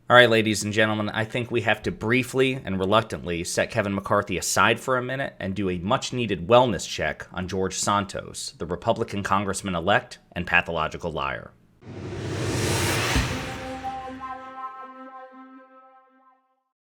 All right, ladies and gentlemen, I think we have to briefly and reluctantly set Kevin McCarthy aside for a minute and do a much needed wellness check on George Santos, the Republican Congressman-elect and pathological liar.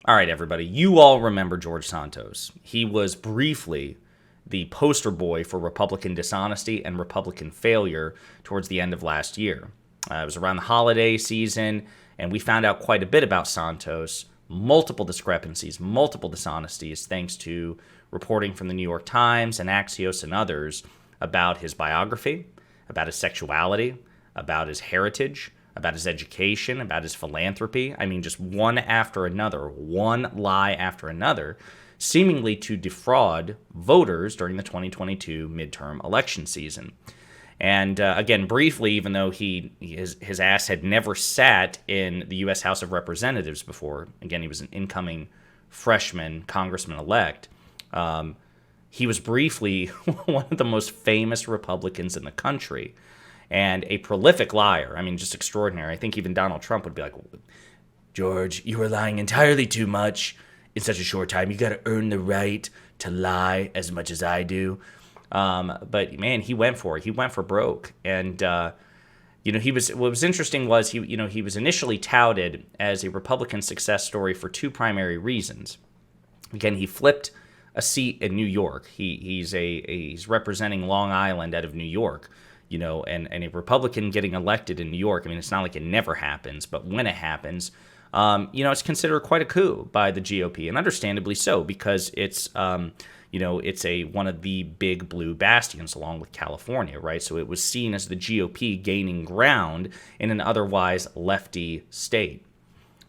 All right, everybody, you all remember George Santos. He was briefly the poster boy for Republican dishonesty and Republican failure towards the end of last year. It was around the holiday season, and we found out quite a bit about Santos, multiple discrepancies, multiple dishonesties, thanks to reporting from the New York Times and Axios and others about his biography, about his sexuality, about his heritage, about his education, about his philanthropy. I mean, just one after another, one lie after another, seemingly to defraud voters during the 2022 midterm election season. And again, briefly, even though his ass had never sat in the U.S. House of Representatives before, again, he was an incoming freshman congressman-elect, he was briefly one of the most famous Republicans in the country and a prolific liar. I mean, just extraordinary. I think even Donald Trump would be like, George, you are lying entirely too much in such a short time. You got to earn the right to lie as much as I do. But man, he went for it. He went for broke. And, what was interesting was he was initially touted as a Republican success story for two primary reasons. Again, he flipped a seat in New York. He's representing Long Island out of New York, and a Republican getting elected in New York. I mean, it's not like it never happens, but when it happens, it's considered quite a coup by the GOP, and understandably so, because it's one of the big blue bastions along with California, right? So it was seen as the GOP gaining ground in an otherwise lefty state.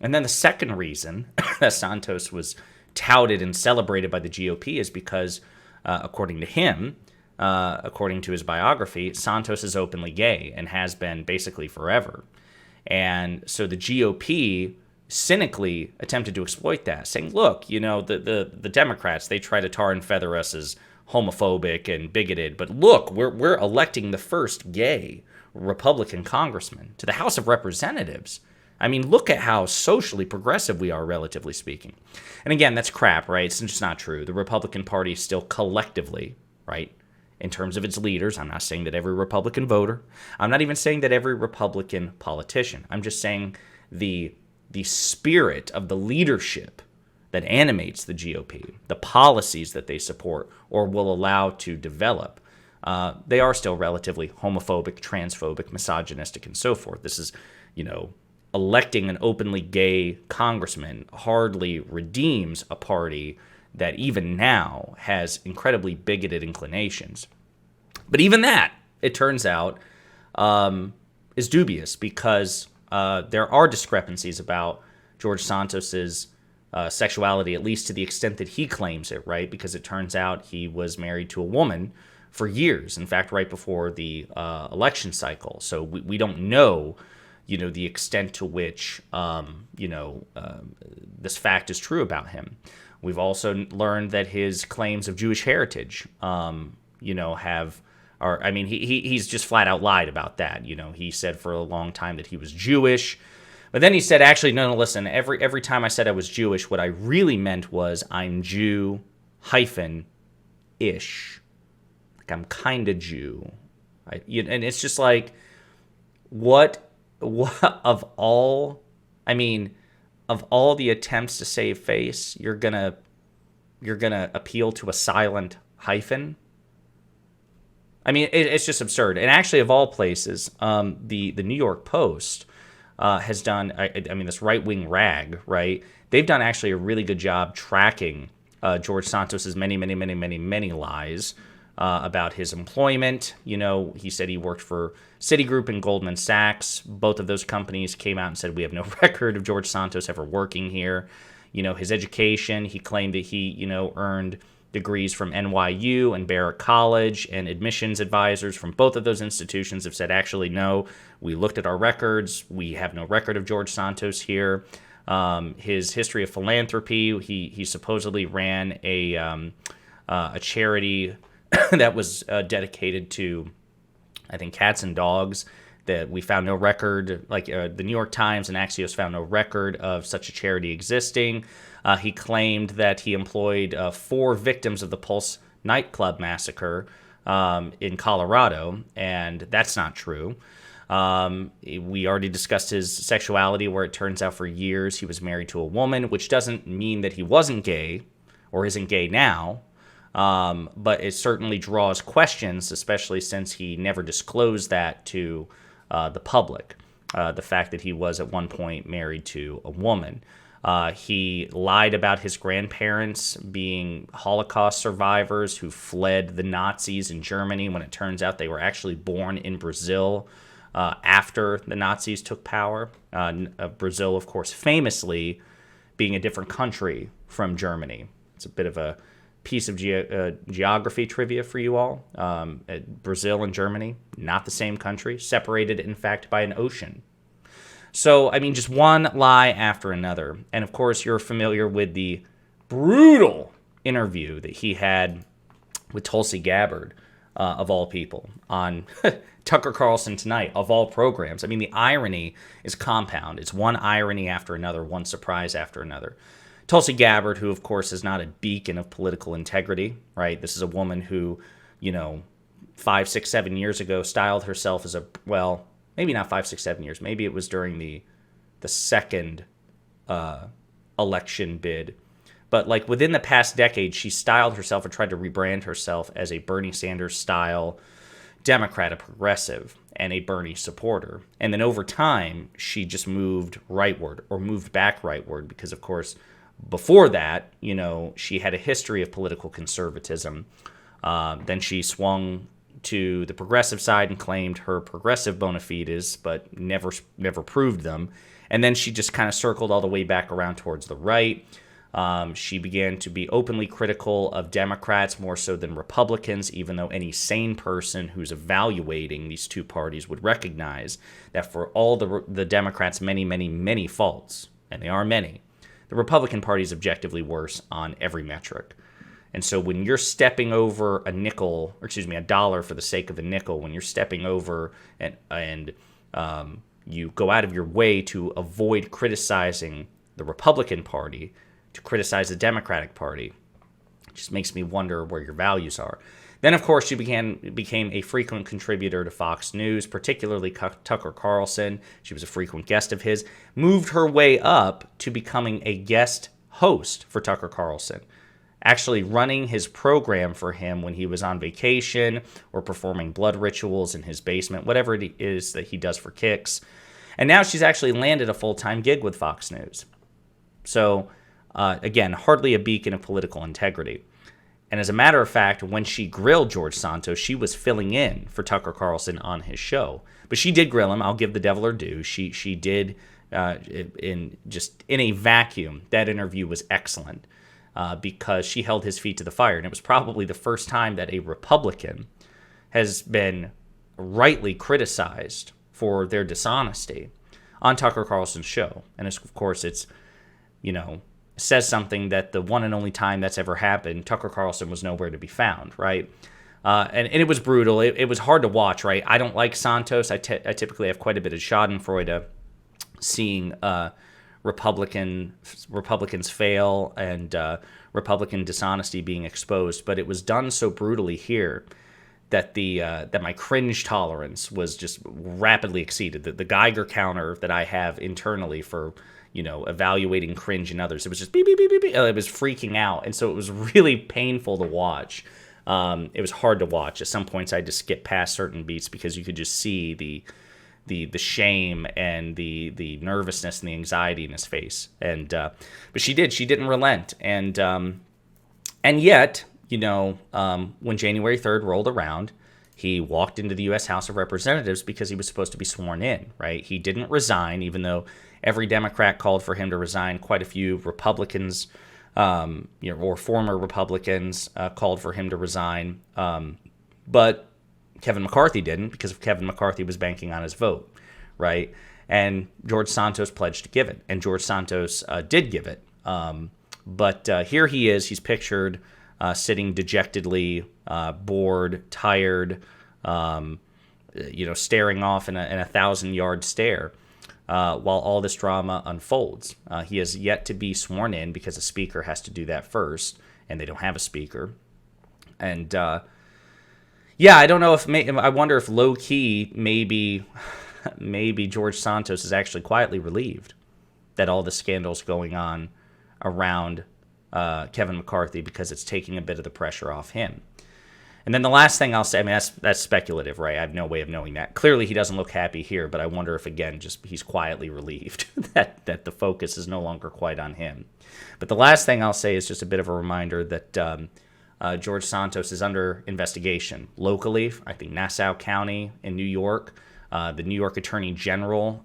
And then the second reason that Santos was touted and celebrated by the GOP is because, according to him, according to his biography, Santos is openly gay and has been basically forever. And so the GOP cynically attempted to exploit that, saying, look, the Democrats, they try to tar and feather us as homophobic and bigoted, but look, we're electing the first gay Republican congressman to the House of Representatives. I mean, look at how socially progressive we are, relatively speaking. And again, that's crap, right? It's just not true. The Republican Party is still collectively, right, in terms of its leaders. I'm not saying that every Republican voter. I'm not even saying that every Republican politician. I'm just saying the spirit of the leadership that animates the GOP, the policies that they support or will allow to develop, they are still relatively homophobic, transphobic, misogynistic, and so forth. This is, electing an openly gay congressman hardly redeems a party that even now has incredibly bigoted inclinations. But even that, it turns out, is dubious because there are discrepancies about George Santos's sexuality, at least to the extent that he claims it, right? Because it turns out he was married to a woman for years. In fact, right before the election cycle. So we don't know, the extent to which, this fact is true about him. We've also learned that his claims of Jewish heritage, he's just flat out lied about that. He said for a long time that he was Jewish, but then he said, actually, no, listen, every time I said I was Jewish, what I really meant was I'm Jew -ish. Like I'm kind of Jew. And it's just like, what of all the attempts to save face, you're gonna appeal to a silent hyphen. I mean, it's just absurd. And actually, of all places, the New York Post has done, this right-wing rag, right? They've done actually a really good job tracking George Santos's many, many, many, many, many lies about his employment. He said he worked for Citigroup and Goldman Sachs. Both of those companies came out and said, we have no record of George Santos ever working here. His education, he claimed that he, earned degrees from NYU and Barrett College, and admissions advisors from both of those institutions have said, actually, no, we looked at our records. We have no record of George Santos here. His history of philanthropy, he supposedly ran a charity that was dedicated to, I think, cats and dogs that we found no record, like the New York Times and Axios found no record of such a charity existing. He claimed that he employed 4 victims of the Pulse nightclub massacre in Colorado, and that's not true. We already discussed his sexuality, where it turns out for years he was married to a woman, which doesn't mean that he wasn't gay or isn't gay now. But it certainly draws questions, especially since he never disclosed that to the public. The fact that he was at one point married to a woman. He lied about his grandparents being Holocaust survivors who fled the Nazis in Germany, when it turns out they were actually born in Brazil after the Nazis took power. Brazil, of course, famously being a different country from Germany. It's a bit of a piece of geography trivia for you all. Brazil and Germany, not the same country, separated, in fact, by an ocean. So, I mean, just one lie after another. And, of course, you're familiar with the brutal interview that he had with Tulsi Gabbard, of all people, on Tucker Carlson Tonight, of all programs. I mean, the irony is compound. It's one irony after another, one surprise after another. Tulsi Gabbard, who, of course, is not a beacon of political integrity, right? This is a woman who, 5, 6, 7 years ago styled herself as maybe not 5, 6, 7 years. Maybe it was during the second election bid. But like within the past decade, she styled herself or tried to rebrand herself as a Bernie Sanders style Democrat, a progressive, and a Bernie supporter. And then over time, she just moved rightward or moved back rightward because, of course, before that, she had a history of political conservatism. Then she swung to the progressive side and claimed her progressive bona fides, but never proved them. And then she just kind of circled all the way back around towards the right. She began to be openly critical of Democrats more so than Republicans, even though any sane person who's evaluating these two parties would recognize that for all the Democrats' many, many, many faults, and they are many, the Republican Party is objectively worse on every metric. And so when you're stepping over a dollar for the sake of a nickel, when you're stepping over and you go out of your way to avoid criticizing the Republican Party, to criticize the Democratic Party, it just makes me wonder where your values are. Then, of course, she became a frequent contributor to Fox News, particularly Tucker Carlson. She was a frequent guest of his, moved her way up to becoming a guest host for Tucker Carlson, actually running his program for him when he was on vacation or performing blood rituals in his basement, whatever it is that he does for kicks. And now she's actually landed a full-time gig with Fox News. So, again, hardly a beacon of political integrity. And as a matter of fact, when she grilled George Santos, she was filling in for Tucker Carlson on his show. But she did grill him. I'll give the devil her due. She did, in a vacuum, that interview was excellent because she held his feet to the fire. And it was probably the first time that a Republican has been rightly criticized for their dishonesty on Tucker Carlson's show. And of course, it's, says something that the one and only time that's ever happened, Tucker Carlson was nowhere to be found, right? And it was brutal. It was hard to watch, right? I don't like Santos. I typically have quite a bit of schadenfreude seeing Republicans fail and Republican dishonesty being exposed. But it was done so brutally here that that my cringe tolerance was just rapidly exceeded. The Geiger counter that I have internally for evaluating cringe in others, it was just beep, beep, beep, beep, beep. It was freaking out. And so it was really painful to watch. It was hard to watch. At some points I had to skip past certain beats because you could just see the shame and the nervousness and the anxiety in his face. And but she didn't relent. And yet, when January 3rd rolled around, he walked into the U.S. House of Representatives because he was supposed to be sworn in, right? He didn't resign, even though every Democrat called for him to resign. Quite a few Republicans, or former Republicans, called for him to resign. But Kevin McCarthy didn't, because Kevin McCarthy was banking on his vote, right? And George Santos pledged to give it, and George Santos did give it. But here he is. He's pictured sitting dejectedly, bored, tired, staring off in a 1,000-yard stare while all this drama unfolds. He has yet to be sworn in because a speaker has to do that first, and they don't have a speaker. And I don't know if I wonder if low key maybe George Santos is actually quietly relieved that all the scandals going on around Kevin McCarthy, because it's taking a bit of the pressure off him. And then the last thing I'll say, I mean, that's speculative, right? I have no way of knowing that. Clearly, he doesn't look happy here, but I wonder if, again, just he's quietly relieved that the focus is no longer quite on him. But the last thing I'll say is just a bit of a reminder that George Santos is under investigation locally. I think Nassau County in New York. The New York Attorney General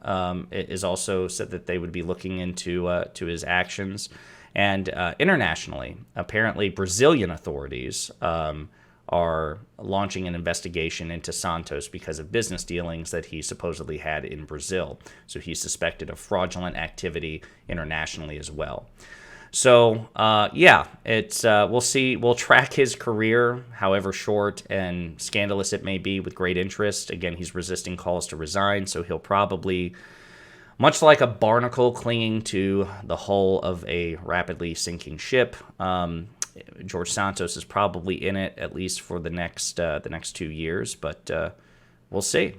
is also said that they would be looking into to his actions. And internationally, apparently Brazilian authorities are launching an investigation into Santos because of business dealings that he supposedly had in Brazil. So he's suspected of fraudulent activity internationally as well. So, it's we'll see. We'll track his career, however short and scandalous it may be, with great interest. Again, he's resisting calls to resign, so he'll probably, much like a barnacle clinging to the hull of a rapidly sinking ship, George Santos is probably in it at least for the next 2 years, but we'll see.